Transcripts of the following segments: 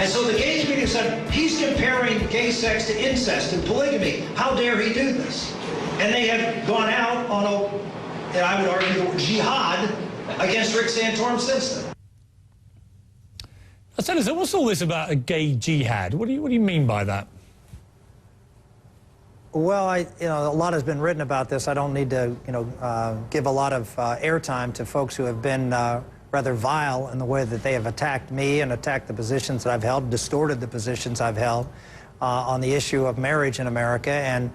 And so the gay community said, he's comparing gay sex to incest and polygamy. How dare he do this? And they have gone out on a, and I would argue, jihad against Rick Santorum since then. Senator, what's all this about a gay jihad? What do you mean by that? Well, a lot has been written about this. I don't need to, give a lot of airtime to folks who have been rather vile in the way that they have attacked me and attacked the positions that I've held, distorted the positions I've held on the issue of marriage in America, and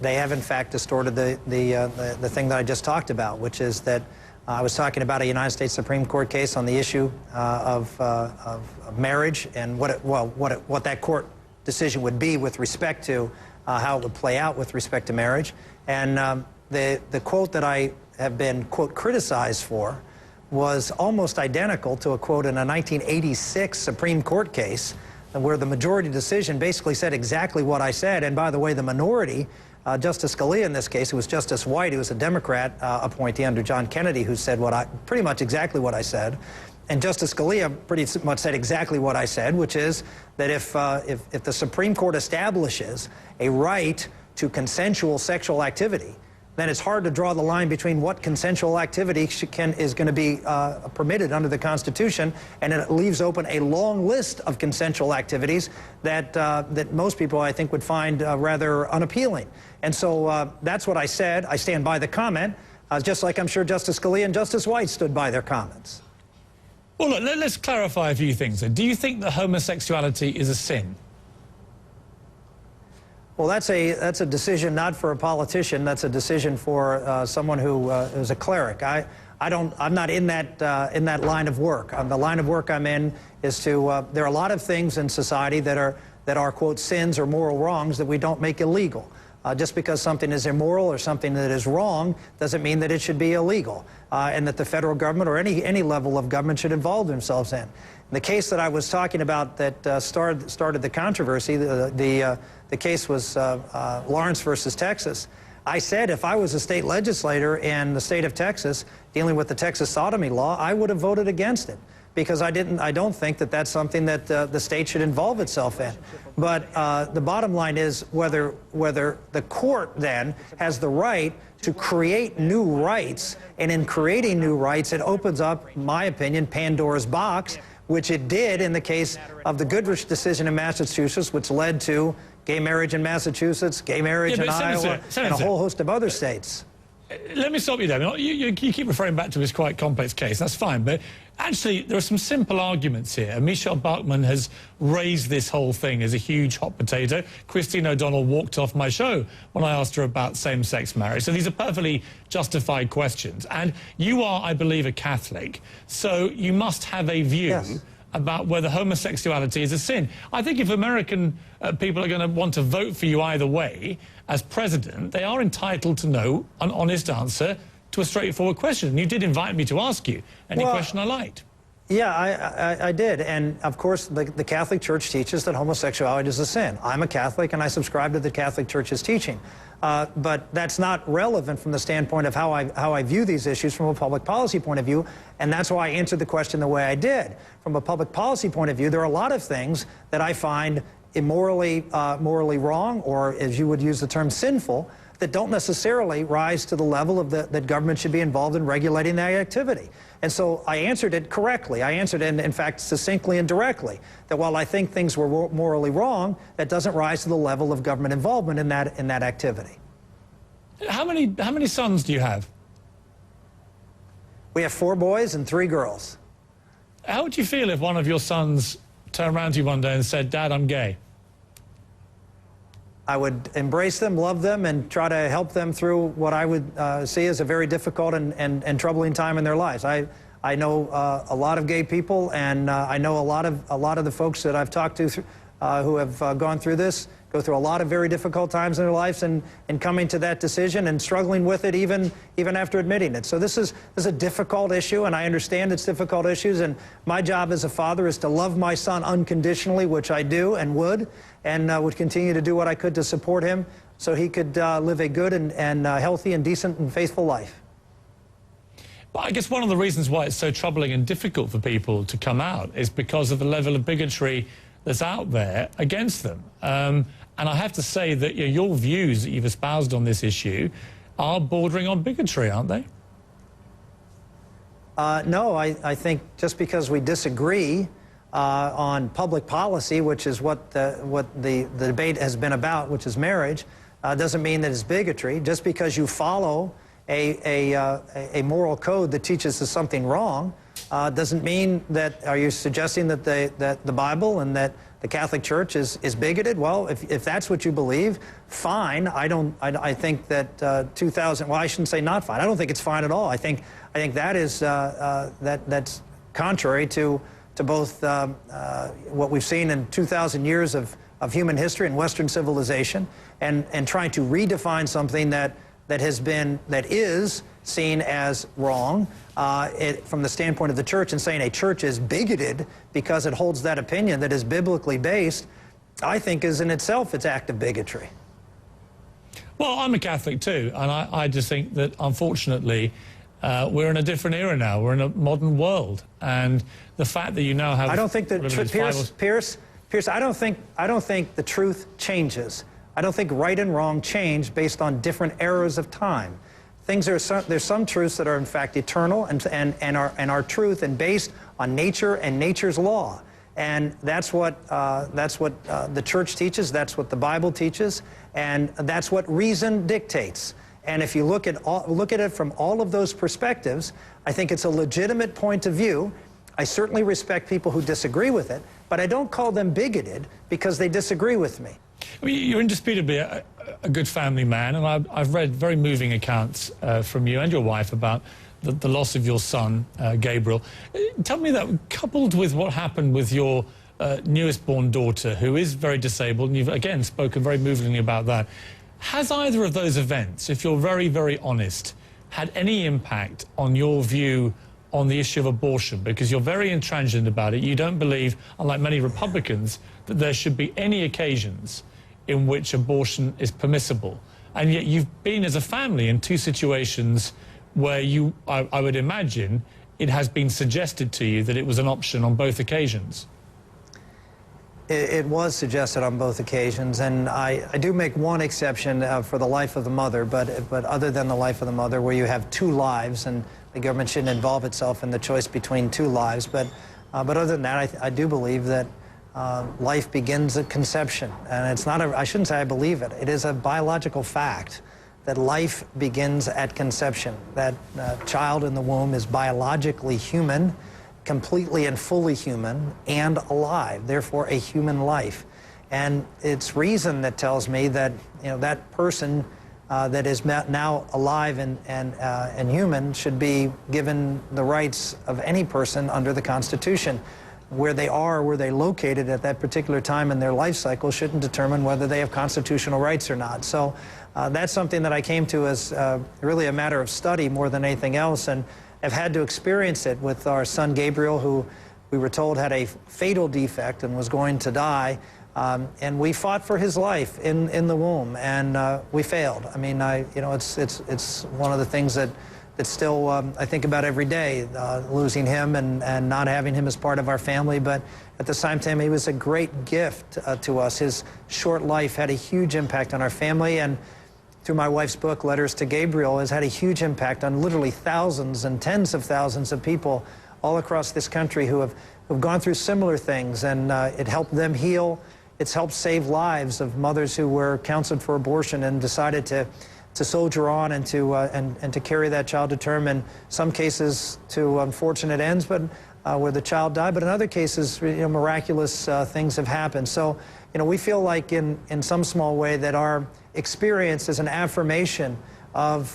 they have in fact distorted the thing that I just talked about, which is that I was talking about a United States Supreme Court case on the issue of marriage and what that court decision would be with respect to how it would play out with respect to marriage. And the quote that I have been, quote, criticized for was almost identical to a quote in a 1986 Supreme Court case where the majority decision basically said exactly what I said. And by the way, the minority, Justice Scalia in this case, who was Justice White, who was a Democrat appointee under John Kennedy, who said pretty much exactly what I said. And Justice Scalia pretty much said exactly what I said, which is that if the Supreme Court establishes a right to consensual sexual activity, then it's hard to draw the line between what consensual activity is going to be permitted under the Constitution, and it leaves open a long list of consensual activities that most people, I think, would find rather unappealing. And so that's what I said. I stand by the comment, just like I'm sure Justice Scalia and Justice White stood by their comments. Well, look, let's clarify a few things. Do you think that homosexuality is a sin? Well, that's a decision not for a politician. That's a decision for someone who is a cleric. I'm not in that line of work. The line of work I'm in is to. There are a lot of things in society that are quote sins or moral wrongs that we don't make illegal. Just because something is immoral or something that is wrong doesn't mean that it should be illegal, and that the federal government or any level of government should involve themselves in. The case that I was talking about that started the controversy, the case was Lawrence versus Texas. I said if I was a state legislator in the state of Texas dealing with the Texas sodomy law, I would have voted against it, because I don't think that that's something that the state should involve itself in. But the bottom line is whether the court then has the right to create new rights, and in creating new rights, it opens up, in my opinion, Pandora's box, which it did in the case of the Goodrich decision in Massachusetts, which led to gay marriage in Massachusetts, gay marriage in Iowa, and a whole host of other states. Let me stop you there. You keep referring back to this quite complex case. That's fine. But actually, there are some simple arguments here. Michelle Bachmann has raised this whole thing as a huge hot potato. Christine O'Donnell walked off my show when I asked her about same-sex marriage. So these are perfectly justified questions. And you are, I believe, a Catholic. So you must have a view. Yes. About whether homosexuality is a sin. I think if American people are going to want to vote for you either way as president, they are entitled to know an honest answer to a straightforward question. And you did invite me to ask you any question I liked. Yeah, I did. And of course, the Catholic Church teaches that homosexuality is a sin. I'm a Catholic and I subscribe to the Catholic Church's teaching. But that's not relevant from the standpoint of how I view these issues from a public policy point of view. And that's why I answered the question the way I did. From a public policy point of view, there are a lot of things that I find immorally, morally wrong, or as you would use the term sinful, that don't necessarily rise to the level of that government should be involved in regulating that activity. And so I answered it correctly. I answered it, in fact, succinctly and directly, that while I think things were morally wrong, that doesn't rise to the level of government involvement in that activity. How many sons do you have? We have 4 boys and 3 girls. How would you feel if one of your sons turned around to you one day and said, "Dad, I'm gay"? I would embrace them, love them, and try to help them through what I would see as a very difficult and troubling time in their lives. I know a lot of gay people, and I know a lot of the folks that I've talked to who have gone through this, go through a lot of very difficult times in their lives, and coming to that decision and struggling with it even after admitting it. So this is a difficult issue, and I understand it's difficult issues, and my job as a father is to love my son unconditionally, which I do and would continue to do what I could to support him so he could live a good and healthy and decent and faithful life. But I guess one of the reasons why it's so troubling and difficult for people to come out is because of the level of bigotry that's out there against them. And I have to say that your views that you've espoused on this issue are bordering on bigotry, aren't they? No, I think just because we disagree on public policy, which is what the debate has been about, which is marriage, doesn't mean that it's bigotry. Just because you follow a moral code that teaches us something wrong doesn't mean that. Are you suggesting that the Bible and that the Catholic Church is bigoted? Well, if that's what you believe, fine. I think that 2000. Well, I shouldn't say not fine. I don't think it's fine at all. I think that is that's contrary to both what we've seen in 2,000 years of human history and Western civilization, and trying to redefine something that is seen as wrong from the standpoint of the church, and saying a church is bigoted because it holds that opinion that is biblically based, I think is in itself its act of bigotry. Well, I'm a Catholic too, and I just think that unfortunately we're in a different era now. We're in a modern world, and the fact that you now have... I don't think that, Pierce, I don't think the truth changes. I don't think right and wrong change based on different eras of time. There's some truths that are in fact eternal and are truth and based on nature and nature's law. And that's what the church teaches, that's what the Bible teaches, and that's what reason dictates. And if you look at it from all of those perspectives, I think it's a legitimate point of view. I certainly respect people who disagree with it, but I don't call them bigoted because they disagree with me. I mean, you're indisputably a good family man, and I've read very moving accounts from you and your wife about the loss of your son, Gabriel. Tell me that, coupled with what happened with your newest born daughter, who is very disabled, and you've again spoken very movingly about that, has either of those events, if you're very, very honest, had any impact on your view on the issue of abortion? Because you're very intransigent about it. You don't believe, unlike many Republicans, that there should be any occasions in which abortion is permissible. And yet you've been, as a family, in two situations where I would imagine it has been suggested to you that it was an option on both occasions. It was suggested on both occasions, and I do make one exception for the life of the mother, but other than the life of the mother, where you have two lives, and the government shouldn't involve itself in the choice between two lives. But other than that, I do believe that life begins at conception, and it's not I shouldn't say I believe it. It is a biological fact that life begins at conception. That child in the womb is biologically human, completely and fully human, and alive, therefore a human life. And it's reason that tells me that that person that is now alive and human should be given the rights of any person under the Constitution. Where they are, where they're located at that particular time in their life cycle shouldn't determine whether they have constitutional rights or not. So that's something that I came to as really a matter of study more than anything else, and have had to experience it with our son Gabriel, who we were told had a fatal defect and was going to die. And we fought for his life in the womb, and we failed. I mean, it's one of the things that still I think about every day, losing him and not having him as part of our family. But at the same time, he was a great gift to us. His short life had a huge impact on our family, and through my wife's book, Letters to Gabriel, has had a huge impact on literally thousands and tens of thousands of people all across this country who've gone through similar things, and it helped them heal. It's helped save lives of mothers who were counseled for abortion and decided to soldier on and to carry that child to term, in some cases to unfortunate ends, but where the child died. But in other cases, miraculous things have happened. So, we feel like in some small way that our experience is an affirmation of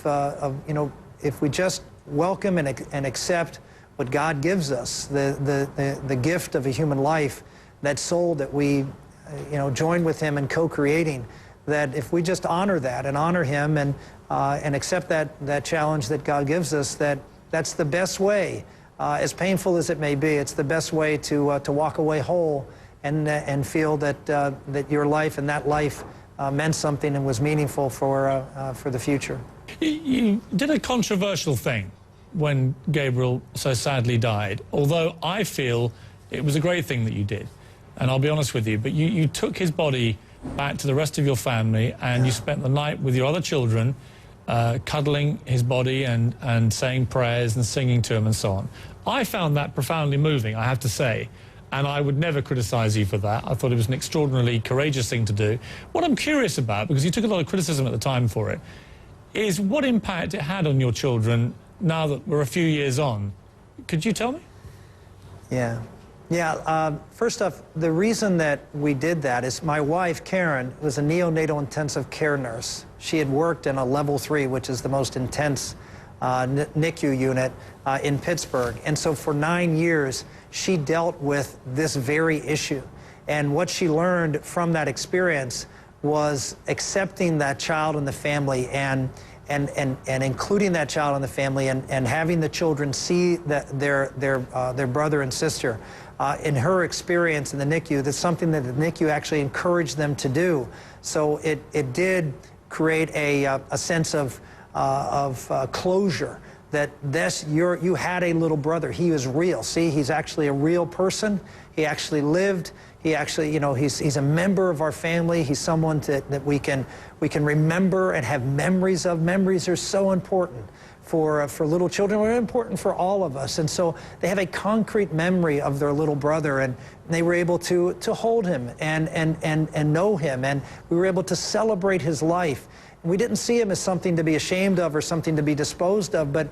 if we just welcome and accept what God gives us, the gift of a human life, that soul that we join with Him in co-creating, that if we just honor that and honor Him and accept that challenge that God gives us, that's the best way, as painful as it may be, it's the best way to walk away whole and feel that your life and that life meant something and was meaningful for the future. You did a controversial thing when Gabriel so sadly died, although I feel it was a great thing that you did, and I'll be honest with you, but you took his body back to the rest of your family, and you spent the night with your other children, cuddling his body and saying prayers and singing to him and so on. I found that profoundly moving, I have to say, and I would never criticize you for that. I thought it was an extraordinarily courageous thing to do. What I'm curious about, because you took a lot of criticism at the time for it, is what impact it had on your children now that we're a few years on. Could you tell me? Yeah. Yeah, first off, the reason that we did that is my wife, Karen, was a neonatal intensive care nurse. She had worked in a level 3, which is the most intense NICU unit in Pittsburgh. And so for 9 years, she dealt with this very issue. And what she learned from that experience was accepting that child in the family and including that child in the family and having the children see that their brother and sister. In her experience in the NICU, that's something that the NICU actually encouraged them to do. So it did create a sense of closure, that you had a little brother. He was real. See, he's actually a real person. He actually lived. He actually, you know, he's a member of our family. He's someone that we can remember and have memories of. Memories are so important for little children. They're important for all of us. And so they have a concrete memory of their little brother, and they were able to hold him and know him, and we were able to celebrate his life. And we didn't see him as something to be ashamed of or something to be disposed of, but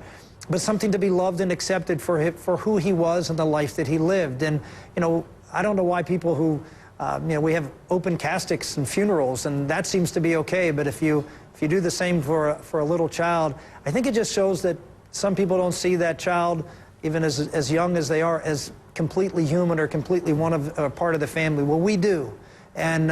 something to be loved and accepted for who he was and the life that he lived. And, you know, I don't know why people who, you know, we have open caskets and funerals, and that seems to be okay, but if you do the same for a little child, I think it just shows that some people don't see that child, even as young as they are, as completely human or completely part of the family. Well, we do. And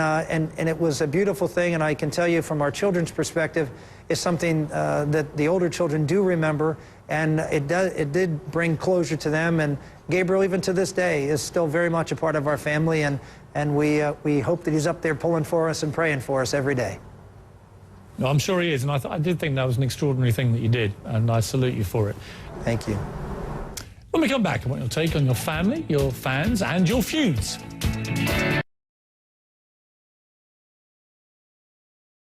it was a beautiful thing, and I can tell you from our children's perspective, it's something that the older children do remember, and it did bring closure to them. And Gabriel, even to this day, is still very much a part of our family, and we hope that he's up there pulling for us and praying for us every day. No, I'm sure he is, and I did think that was an extraordinary thing that you did, and I salute you for it. Thank you. When we come back, I want your take on your family, your fans, and your feuds.